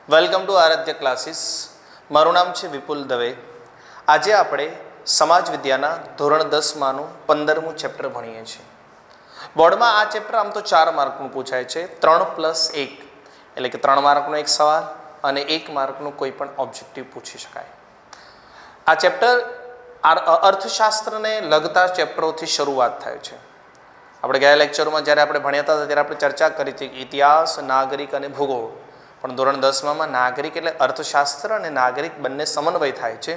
Welcome to Aaradhya classes. મારું નામ છે વિપુલ દવે. આજે આપણે સમાજ વિદ્યાના ધોરણ 10માંનું 15મું ચેપ્ટર ભણીએ છીએ. બોર્ડમાં આ ચેપ્ટર આમ તો 4 માર્કનું પૂછાય છે, 3+1 એટલે કે 3 માર્કનો એક સવાલ અને 1 માર્કનું કોઈ પણ ઓબ્જેક્ટિવ પૂછી શકાય. આ ચેપ્ટર અર્થશાસ્ત્રને લગતા ચેપ્ટરોથી શરૂઆત થાય છે. આપણે ગયા લેક્ચરમાં જ્યારે આપણે ભણ્યા હતા ત્યારે આપણે ચર્ચા કરી હતી ઇતિહાસ, નાગરિક અને ભૂગોળ. પણ ધોરણ 10માં નાગરિક એટલે અર્થશાસ્ત્ર અને નાગરિક બંને સમન્વય થાય છે.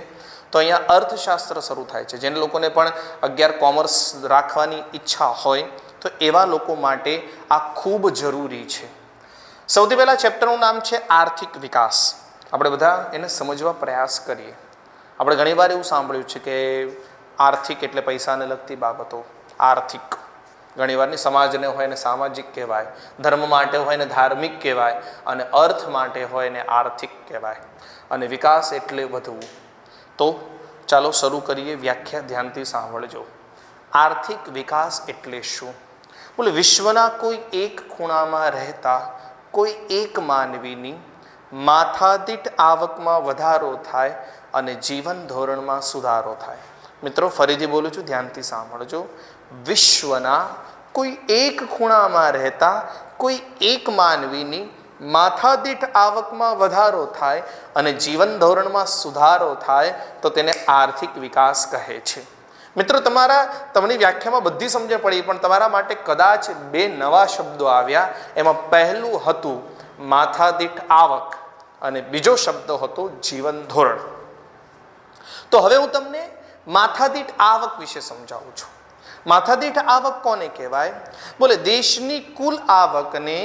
તો અહીંયા અર્થશાસ્ત્ર શરૂ થાય છે. જેને લોકોને પણ 11 કોમર્સ રાખવાની ઈચ્છા હોય તો એવા લોકો માટે આ ખૂબ જરૂરી છે. સૌથી પહેલાં ચેપ્ટરનું નામ છે આર્થિક વિકાસ. આપણે બધા એને સમજવા પ્રયાસ કરીએ. આપણે ઘણીવાર એવું સાંભળ્યું છે કે આર્થિક એટલે પૈસાને લગતી બાબતો. આર્થિક ઘણીવારની સમાજને હોય ને સામાજિક કહેવાય, ધર્મ માટે હોય ને ધાર્મિક કહેવાય, અને અર્થ માટે હોય ને આર્થિક કહેવાય, અને વિકાસ એટલે વધવું. તો ચાલો શરૂ કરીએ. વ્યાખ્યા ધ્યાનથી સાંભળજો. આર્થિક વિકાસ એટલે શું? બોલે વિશ્વના કોઈ એક ખૂણામાં રહેતા કોઈ એક માનવીની માથાદીઠ આવકમાં વધારો થાય અને જીવન ધોરણમાં સુધારો થાય. મિત્રો ફરીથી બોલું છું, ધ્યાનથી સાંભળજો. વિશ્વના કોઈ એક ખૂણામાં રહેતા કોઈ એક માનવીની માથાદીઠ આવકમાં વધારો થાય અને જીવન ધોરણમાં સુધારો થાય તો તેને આર્થિક વિકાસ કહે છે. મિત્રો તમને વ્યાખ્યામાં બધી સમજણ પડી, પણ તમારા માટે કદાચ 2 નવા શબ્દો આવ્યા. એમાં પહેલું હતું માથાદીઠ આવક અને બીજો શબ્દ હતો જીવન ધોરણ. તો હવે હું તમને માથાદીઠ આવક વિશે સમજાવું છું. માથાદીઠ આવક કોને કહેવાય? બોલે દેશની કુલ આવકને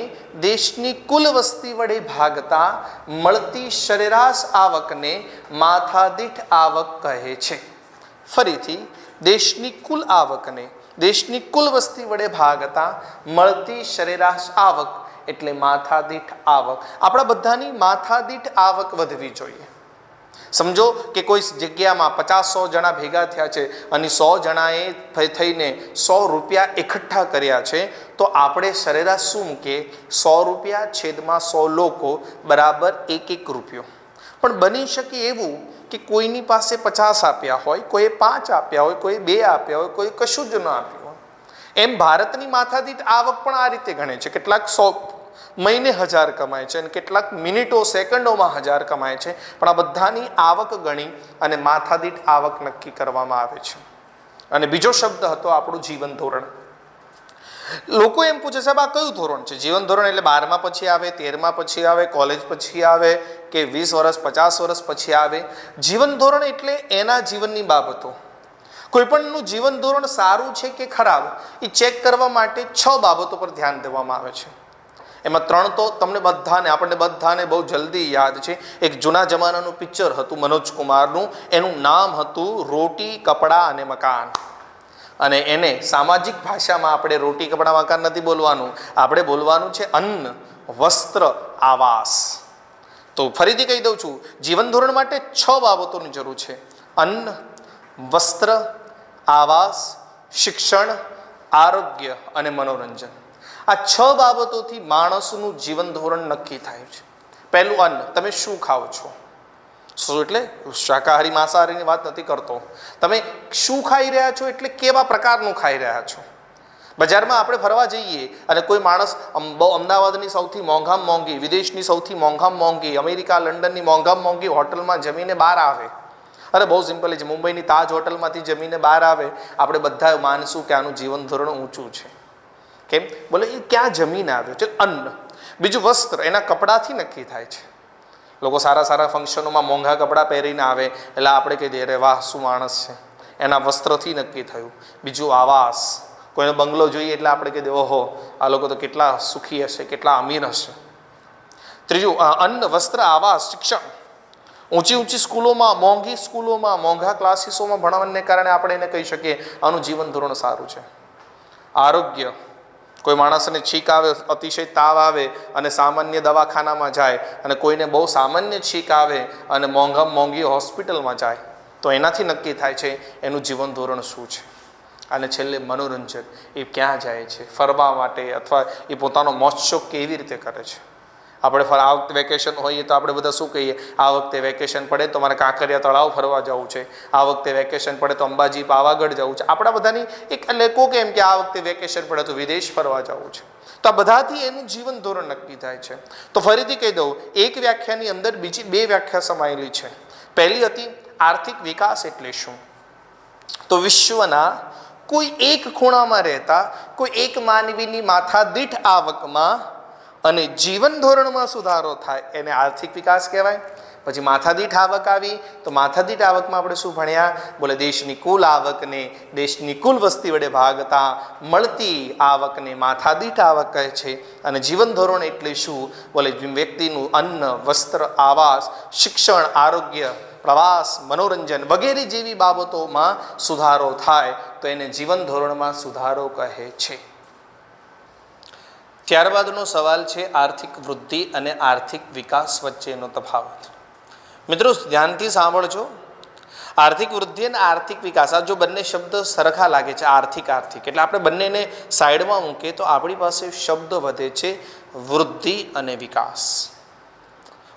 દેશની કુલ વસ્તી વડે ભાગતા મળતી સરેરાશ આવકને માથાદીઠ આવક કહે છે. ફરીથી, દેશની કુલ આવકને દેશની કુલ વસ્તી વડે ભાગતા મળતી સરેરાશ આવક એટલે માથાદીઠ આવક. આપણા બધાની માથાદીઠ આવક વધવી જોઈએ. સમજો કે કોઈ જગ્યામાં 50-100 જણા ભેગા થયા છે અને 100 જણાએ થઈને 100 રૂપિયા એકઠા કર્યા છે, તો આપણે સરેરાશ શું મૂકીએ? 100 રૂપિયા છેદમાં 100 લોકો બરાબર 1 રૂપિયો. પણ બની શકે એવું કે કોઈની પાસે 50 આપ્યા હોય, કોઈએ 5 આપ્યા હોય, કોઈએ 2 આપ્યા હોય, કોઈ કશું જ ન આપ્યું હોય. એમ ભારતની માથાદીઠ આવક પણ આ રીતે ગણે છે. કેટલાક 100 મહિને 1000 કમાય છે અને કેટલાક મિનિટો સેકન્ડોમાં 1000 કમાય છે. પણ આ બધાની આવક ગણી અને માથાદીઠ આવક નક્કી કરવામાં આવે છે. અને બીજો શબ્દ હતો આપણું જીવન ધોરણ. લોકો એમ પૂછે, સાહેબ આ કયું ધોરણ છે? જીવન ધોરણ એટલે 12મા પછી આવે, 13મા પછી આવે, કોલેજ પછી આવે કે 20 વર્ષ 50 વર્ષ પછી આવે? જીવન ધોરણ એટલે એના જીવનની બાબતો. કોઈપણનું જીવન ધોરણ સારું છે કે ખરાબ એ ચેક કરવા માટે 6 બાબતો પર ધ્યાન દેવામાં આવે છે. એમાં 3 તો આપણને બધાને બહુ જલ્દી યાદ છે. એક જૂના જમાનાનું પિક્ચર હતું મનોજ કુમારનું, એનું નામ હતું રોટી, કપડાં અને મકાન. અને એને સામાજિક ભાષામાં આપણે રોટી, કપડાં, મકાન નથી બોલવાનું, આપણે બોલવાનું છે અન્ન, વસ્ત્ર, આવાસ. તો ફરીથી કહી દઉં છું, જીવન ધોરણ માટે 6 બાબતોની જરૂર છે: અન્ન, વસ્ત્ર, આવાસ, શિક્ષણ, આરોગ્ય અને મનોરંજન. આ 6 બાબતોથી માણસનું જીવન ધોરણ નક્કી થાય છે. પહેલું અન્ન. તમે શું ખાઓ છો? શું એટલે શાકાહારી માંસાહારીની વાત નથી કરતો. તમે શું ખાઈ રહ્યા છો એટલે કેવા પ્રકારનું ખાઈ રહ્યા છો. બજારમાં આપણે ફરવા જઈએ અને કોઈ માણસ અમદાવાદની સૌથી મોંઘામાં મોંઘી, વિદેશની સૌથી મોંઘામાં મોંઘી, અમેરિકા લંડનની મોંઘામાં મોંઘી હોટલમાં જમીને બહાર આવે. અરે બહુ સિમ્પલ છે, મુંબઈની તાજ હોટલમાંથી જમીને બહાર આવે, આપણે બધા માનીશું કે આનું જીવન ધોરણ ઊંચું છે. કેમ? બોલે એ ક્યાં જમીને આવ્યો છે? અન્ન. બીજું વસ્ત્ર. એના કપડાથી નક્કી થાય છે. લોકો સારા ફંક્શનોમાં મોંઘા કપડાં પહેરીને આવે એટલે આપણે કહી દઈએ, અરે વાહ શું માણસ છે, એના વસ્ત્રથી નક્કી થયું. બીજું આવાસ. કોઈનો બંગલો જોઈએ એટલે આપણે કહી દઈએ, ઓહો આ લોકો તો કેટલા સુખી હશે, કેટલા અમીર હશે. ત્રીજું અન્ન, વસ્ત્ર, આવાસ, શિક્ષણ. ઊંચી સ્કૂલોમાં, મોંઘી સ્કૂલોમાં, મોંઘા ક્લાસીસોમાં ભણવાને કારણે આપણે એને કહી શકીએ આનું જીવન ધોરણ સારું છે. આરોગ્ય. કોઈ માણસને છીંક આવે, અતિશય તાવ આવે અને સામાન્ય દવાખાનામાં જાય, અને કોઈને બહુ સામાન્ય છીંક આવે અને મોંઘી હોસ્પિટલમાં જાય, તો એનાથી નક્કી થાય છે એનું જીવન ધોરણ શું છે. અને છેલ્લે મનોરંજન. એ ક્યાં જાય છે ફરવા માટે, અથવા એ પોતાનો મોજ શોખ કેવી રીતે કરે છે. આપણે આ વખતે વેકેશન હોઈએ તો આપણે બધા શું કહીએ, આ વખતે વેકેશન પડે તો મારે કાંકરિયા તળાવ ફરવા જવું છે, આ વખતે વેકેશન પડે તો અંબાજી પાવાગઢ જવું છે. આપણા બધાની એક લોકો કેમ કે આ વખતે વેકેશન પડે તો વિદેશ ફરવા જવું છે. તો આ બધાથી એનું જીવન ધોરણ નક્કી થાય છે. તો ફરીથી કહી દઉં, એક વ્યાખ્યાની અંદર બીજી બે વ્યાખ્યા સમાયેલી છે. પહેલી હતી આર્થિક વિકાસ એટલે શું? તો વિશ્વના કોઈ એક ખૂણામાં રહેતા કોઈ એક માનવીની માથાદીઠ આવકમાં અને જીવન ધોરણમાં સુધારો થાય એને આર્થિક વિકાસ કહેવાય. પછી માથાદીઠ આવક આવી તો માથાદીઠ આવકમાં આપણે શું ભણ્યા? બોલે દેશની કુલ આવકને દેશની કુલ વસ્તી વડે ભાગતા મળતી આવકને માથાદીઠ આવક કહે છે. અને જીવન ધોરણ એટલે શું? બોલે વ્યક્તિનું અન્ન, વસ્ત્ર, આવાસ, શિક્ષણ, આરોગ્ય, પ્રવાસ, મનોરંજન વગેરે જેવી બાબતોમાં સુધારો થાય તો એને જીવન ધોરણમાં સુધારો કહે છે. ત્યારબાદનો સવાલ છે આર્થિક વૃદ્ધિ અને આર્થિક વિકાસ વચ્ચેનો તફાવત. મિત્રો ધ્યાનથી સાંભળજો. આર્થિક વૃદ્ધિ અને આર્થિક વિકાસ, આ જો બંને શબ્દ સરખા લાગે છે, આર્થિક આર્થિક, એટલે આપણે બંનેને સાઈડમાં મૂકીએ તો આપણી પાસે શબ્દ વધે છે વૃદ્ધિ અને વિકાસ.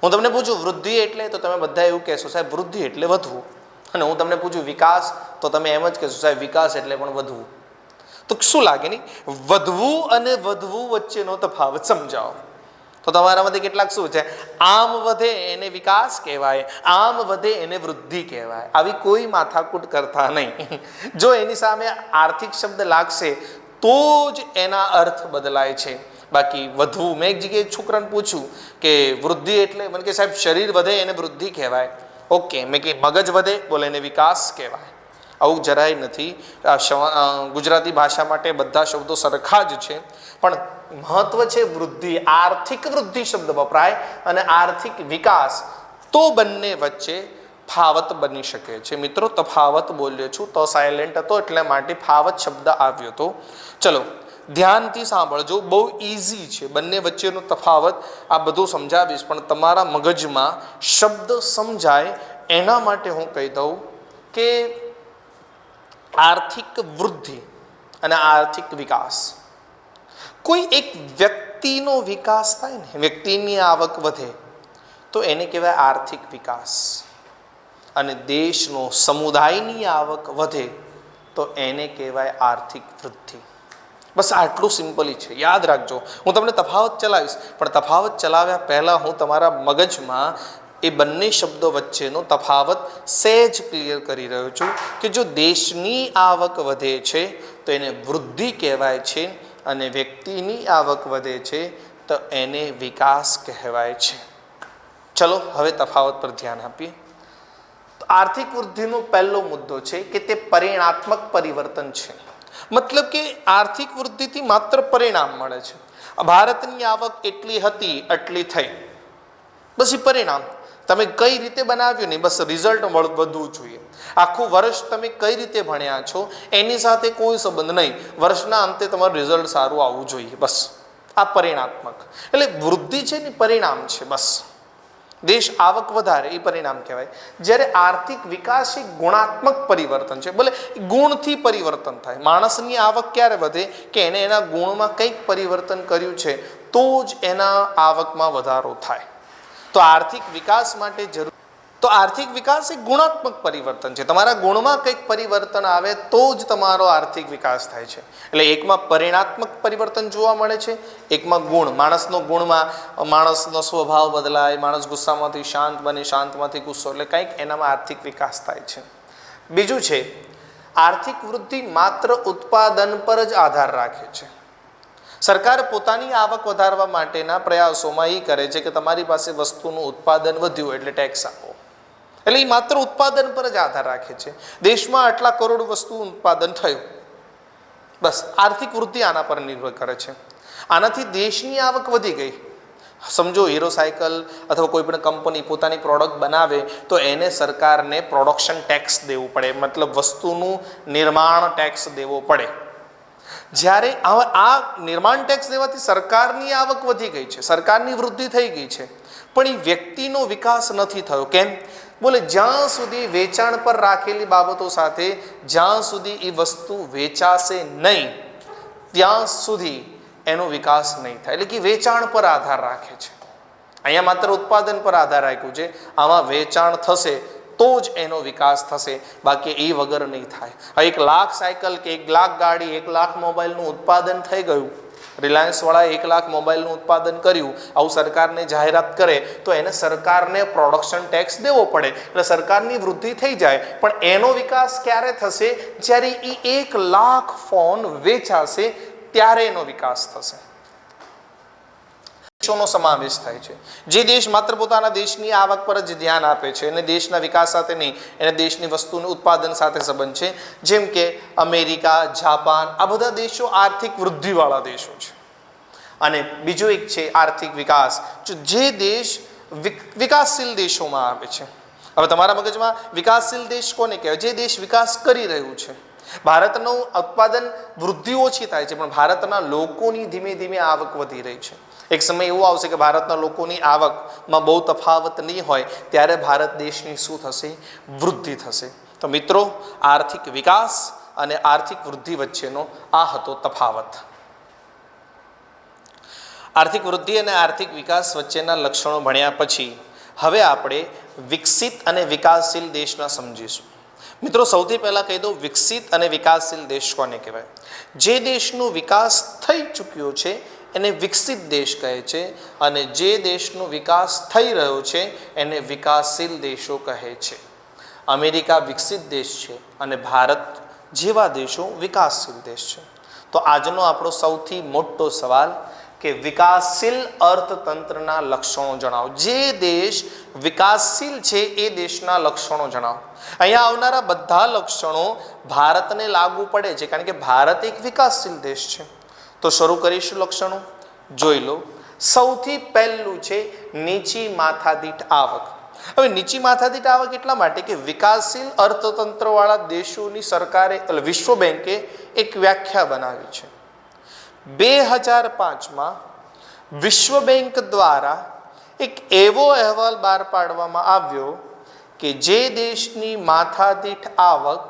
હું તમને પૂછું વૃદ્ધિ એટલે, તો તમે બધા એવું કહેશો સાહેબ વૃદ્ધિ એટલે વધવું. અને હું તમને પૂછું વિકાસ, તો તમે એમ જ કહેશો સાહેબ વિકાસ એટલે પણ વધવું. તો શું લાગે નહીં? વધવું અને વધવું વચ્ચેનો તફાવત સમજાવો. તો તમારામાંથી કેટલાક શું છે, આમ વધે એને વિકાસ કહેવાય, આમ વધે એને વૃદ્ધિ કહેવાય. આવી કોઈ માથાકૂટ કરતા નહીં. જો એની સામે આર્થિક શબ્દ લાગશે તો જ એના અર્થ બદલાય છે. બાકી વધવું, મેં એક જગ્યાએ છોકરાને પૂછ્યું કે વૃદ્ધિ એટલે, મને કે સાહેબ શરીર વધે એને વૃદ્ધિ કહેવાય. ઓકે, મેં કે મગજ વધે, બોલે એને વિકાસ કહેવાય. આવું જરાય નથી. ગુજરાતી ભાષા માટે બધા શબ્દો સરખા જ છે, પણ મહત્વ છે વૃદ્ધિ. આર્થિક વૃદ્ધિ શબ્દ વપરાય અને આર્થિક વિકાસ, તો બંને વચ્ચે ફાવત બની શકે છે. મિત્રો તફાવત બોલ્યો છું તો સાયલેન્ટ હતો એટલે માટે ફાવત શબ્દ આવ્યો હતો. ચલો ધ્યાનથી સાંભળજો, બહુ ઇઝી છે. બંને વચ્ચેનો તફાવત આ બધું સમજાવીશ, પણ તમારા મગજમાં શબ્દ સમજાય એના માટે હું કહી દઉં કે આર્થિક વૃદ્ધિ અને આર્થિક વિકાસ, કોઈ એક વ્યક્તિનો વિકાસ થાય ને, વ્યક્તિની આવક વધે તો એને કહેવાય આર્થિક વિકાસ. અને દેશનો, સમુદાયની આવક વધે તો એને કહેવાય આર્થિક વૃદ્ધિ. બસ આટલું સિમ્પલી છે, યાદ રાખજો. હું તમને તફાવત ચલાવીશ, પણ તફાવત ચલાવ્યા પહેલાં હું તમારા મગજમાં એ બંને શબ્દો વચ્ચેનો તફાવત સહેજ ક્લિયર કરી રહ્યો છું કે જો દેશની આવક વધે છે તો એને વૃદ્ધિ કહેવાય છે, અને વ્યક્તિની આવક વધે છે તો એને વિકાસ કહેવાય છે. ચલો હવે તફાવત પર ધ્યાન આપીએ. તો આર્થિક વૃદ્ધિનો પહેલો મુદ્દો છે કે તે પરિણાત્મક પરિવર્તન છે. મતલબ કે આર્થિક વૃદ્ધિથી માત્ર પરિણામ મળે છે. ભારતની આવક એટલી હતી આટલી થઈ, બસ એ પરિણામ. તમે કઈ રીતે બનાવ્યું નહીં, બસ રિઝલ્ટ વધવું જોઈએ. આખું વર્ષ તમે કઈ રીતે ભણ્યા છો એની સાથે કોઈ સંબંધ નહીં, વર્ષના અંતે તમારું રિઝલ્ટ સારું આવવું જોઈએ, બસ. આ પરિણાત્મક એટલે વૃદ્ધિ છે ને પરિણામ છે, બસ. દેશ આવક વધારે એ પરિણામ કહેવાય. જ્યારે આર્થિક વિકાસ એ ગુણાત્મક પરિવર્તન છે. બોલે ગુણથી પરિવર્તન થાય. માણસની આવક ક્યારે વધે કે એને એના ગુણમાં કંઈક પરિવર્તન કર્યું છે તો જ એના આવકમાં વધારો થાય. તો આર્થિક વિકાસ માટે જરૂર, તો આર્થિક વિકાસ એ ગુણાત્મક પરિવર્તન છે. તમારા ગુણમાં કંઈક પરિવર્તન આવે તો જ તમારો આર્થિક વિકાસ થાય છે. એટલે એકમાં પરિણાત્મક પરિવર્તન જોવા મળે છે, એકમાં ગુણ. માણસનો ગુણમાં માણસનો સ્વભાવ બદલાય, માણસ ગુસ્સામાંથી શાંત બને, શાંતમાંથી ગુસ્સો, એટલે કંઈક એનામાં આર્થિક વિકાસ થાય છે. બીજું છે આર્થિક વૃદ્ધિ માત્ર ઉત્પાદન પર જ આધાર રાખે છે. સરકાર પોતાની આવક વધારવા માટેના પ્રયાસોમાં એ કરે છે કે તમારી પાસે વસ્તુનું ઉત્પાદન વધ્યું એટલે ટેક્સ આપો. એટલે એ માત્ર ઉત્પાદન પર જ આધાર રાખે છે. દેશમાં આટલા કરોડ વસ્તુ ઉત્પાદન થયું, બસ આર્થિક વૃદ્ધિ આના પર નિર્ભર કરે છે. આનાથી દેશની આવક વધી ગઈ. સમજો હીરો સાયકલ અથવા કોઈ પણ કંપની પોતાની પ્રોડક્ટ બનાવે તો એને સરકારને પ્રોડક્શન ટેક્સ દેવું પડે, મતલબ વસ્તુનું નિર્માણ ટેક્સ દેવો પડે. જ્યારે આ નિર્માણ ટેક્સ દેવાથી સરકારની આવક વધી ગઈ છે, સરકારની વૃદ્ધિ થઈ ગઈ છે, પણ એ વ્યક્તિનો વિકાસ નથી થયો. કેમ? બોલે જ્યાં સુધી વેચાણ પર રાખેલી બાબતો સાથે જ્યાં સુધી એ વસ્તુ વેચાશે નહીં ત્યાં સુધી એનો વિકાસ નહીં થાય. એટલે કે વેચાણ પર આધાર રાખે છે. અહીંયા માત્ર ઉત્પાદન પર આધાર રાખ્યું છે, આમાં વેચાણ થશે તો જ એનો વિકાસ થશે, બાકી એ વગર નહીં થાય. 1 લાખ સાયકલ કે 1 લાખ ગાડી 1 લાખ મોબાઈલનું ઉત્પાદન થઈ ગયું, રિલાયન્સ વાળાએ 1 લાખ મોબાઈલનું ઉત્પાદન કર્યું, આવું સરકારને જાહેરાત કરે તો એને સરકારને પ્રોડક્શન ટેક્સ દેવો પડે, એટલે સરકારની વૃદ્ધિ થઈ જાય. પણ એનો વિકાસ ક્યારે થશે? જ્યારે એ 1 લાખ ફોન વેચાશે ત્યારે એનો વિકાસ થશે. દેશોનો સમાવેશ થાય છે. જે દેશ માત્ર પોતાના દેશની આવક પર જ ધ્યાન આપે છે અને દેશના વિકાસ સાથે નહીં, એને દેશની વસ્તુનું ઉત્પાદન સાથે સંબંધ છે, જેમ કે અમેરિકા, જાપાન, આ બધા દેશો આર્થિક વૃદ્ધિવાળા દેશો છે. અને બીજું એક છે આર્થિક વિકાસ, જે દેશ વિકાસશીલ દેશોમાં આવે છે. હવે તમારા મગજમાં વિકાસશીલ દેશ કોને કહેવાય? જે દેશ વિકાસ કરી રહ્યું છે. ભારતનું ઉત્પાદન વૃદ્ધિ ઓછી થાય છે, પણ ભારતના લોકોની ધીમે ધીમે આવક વધી રહી છે. એક સમય એવો આવશે કે ભારતના લોકોની આવકમાં બહુ તફાવત નહીં હોય, ત્યારે ભારત દેશની શું થશે? વૃદ્ધિ થશે. તો મિત્રો, આર્થિક વિકાસ અને આર્થિક વૃદ્ધિ વચ્ચેનો આ હતો તફાવત. આર્થિક વૃદ્ધિ અને આર્થિક વિકાસ વચ્ચેના લક્ષણો ભણ્યા પછી હવે આપણે વિકસિત અને વિકાસશીલ દેશના સમજીશું. મિત્રો, સૌથી પહેલાં કહી દઉં, વિકસિત અને વિકાસશીલ દેશ કોને કહેવાય? જે દેશનો વિકાસ થઈ ચૂક્યો છે એને વિકસિત દેશ કહે છે, અને જે દેશનો વિકાસ થઈ રહ્યો છે એને વિકાસશીલ દેશો કહે છે. અમેરિકા વિકસિત દેશ છે અને ભારત જેવા દેશો વિકાસશીલ દેશ છે. તો આજનો આપણો સૌથી મોટો સવાલ કે વિકાસશીલ અર્થતંત્રના લક્ષણો જણાવો. જે દેશ વિકાસશીલ છે એ દેશના લક્ષણો જણાવો. અહીંયા આવનારા બધા લક્ષણો ભારતને લાગુ પડે છે, કારણ કે ભારત એક વિકાસશીલ દેશ છે. તો શરૂ કરીશું લક્ષણો. જોઈ લો. સૌથી પહેલું છે નીચી માથાદીઠ આવક. હવે નીચી માથાદીઠ આવક એટલા માટે કે વિકાસશીલ અર્થતંત્રવાળા દેશોની સરકારે, વિશ્વ બેંકે એક વ્યાખ્યા બનાવી છે. 2005માં વિશ્વ બેંક દ્વારા એક એવો અહેવાલ બહાર પાડવામાં આવ્યો કે જે દેશની માથાદીઠ આવક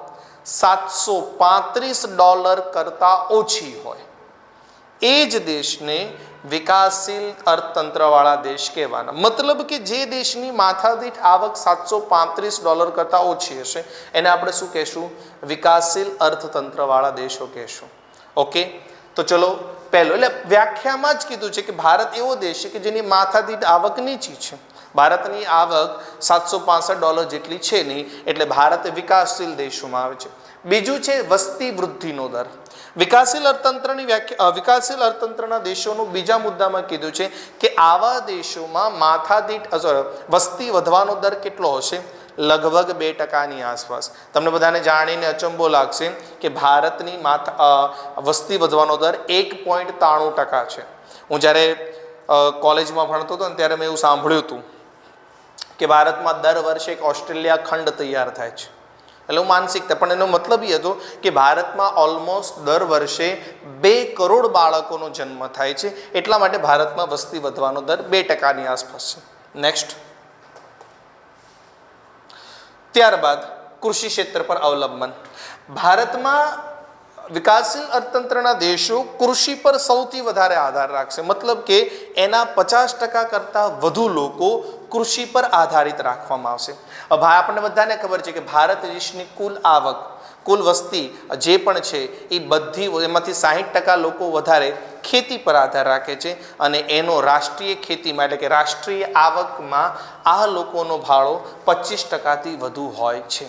$735 કરતાં ઓછી હોય એ જ દેશને વિકાસશીલ અર્થતંત્રવાળા દેશ કહેવાના. મતલબ કે જે દેશની માથાદીઠ આવક $735 કરતાં ઓછી હશે એને આપણે શું કહેશું? વિકાસશીલ અર્થતંત્રવાળા દેશો કહેશું. ઓકે, તો ચલો પહેલો, એટલે વ્યાખ્યામાં જ કીધું છે કે ભારત એવો દેશ છે કે જેની માથાદીઠ આવક નીચી છે. ભારતની આવક $765 જેટલી છે નહીં, એટલે ભારત વિકાસશીલ દેશોમાં આવે છે. બીજું છે વસ્તી વૃદ્ધિનો દર. વિકાસશીલ અર્થતંત્રની વ્યાખ્યા, વિકાસશીલ અર્થતંત્રના દેશોનું બીજા મુદ્દામાં કીધું છે કે આવા દેશોમાં માથાદીઠ વસ્તી વધવાનો દર કેટલો હશે? લગભગ 2% આસપાસ. તમને બધાને જાણીને અચંબો લાગશે કે ભારતની વસ્તી વધવાનો દર 1.93% છે. હું જ્યારે કોલેજમાં ભણતો હતો ને ત્યારે મેં એવું સાંભળ્યું હતું કે ભારતમાં દર વર્ષે એક ઓસ્ટ્રેલિયા ખંડ તૈયાર થાય છે. એટલે હું માનસિકતા, પણ એનો મતલબ એ હતો કે ભારતમાં ઓલમોસ્ટ દર વર્ષે 2 કરોડ બાળકોનો જન્મ થાય છે. એટલા માટે ભારતમાં વસ્તી વધવાનો દર 2%ની આસપાસ છે. નેક્સ્ટ, ત્યારબાદ કૃષિ ક્ષેત્ર પર અવલંબન. ભારતમાં વિકાસશીલ અર્થતંત્રના દેશો કૃષિ પર સૌથી વધારે આધાર રાખશે. મતલબ કે એના 50% કરતાં વધુ લોકો કૃષિ પર આધારિત રાખવામાં આવશે. હવે આપણને બધાને ખબર છે કે ભારત દેશની કુલ આવક, કુલ વસ્તી જે પણ છે એ બધી, એમાંથી 60% લોકો વધારે ખેતી પર આધાર રાખે છે, અને એનો રાષ્ટ્રીય ખેતીમાં એટલે કે રાષ્ટ્રીય આવકમાં આ લોકોનો ફાળો 25%થી વધુ હોય છે.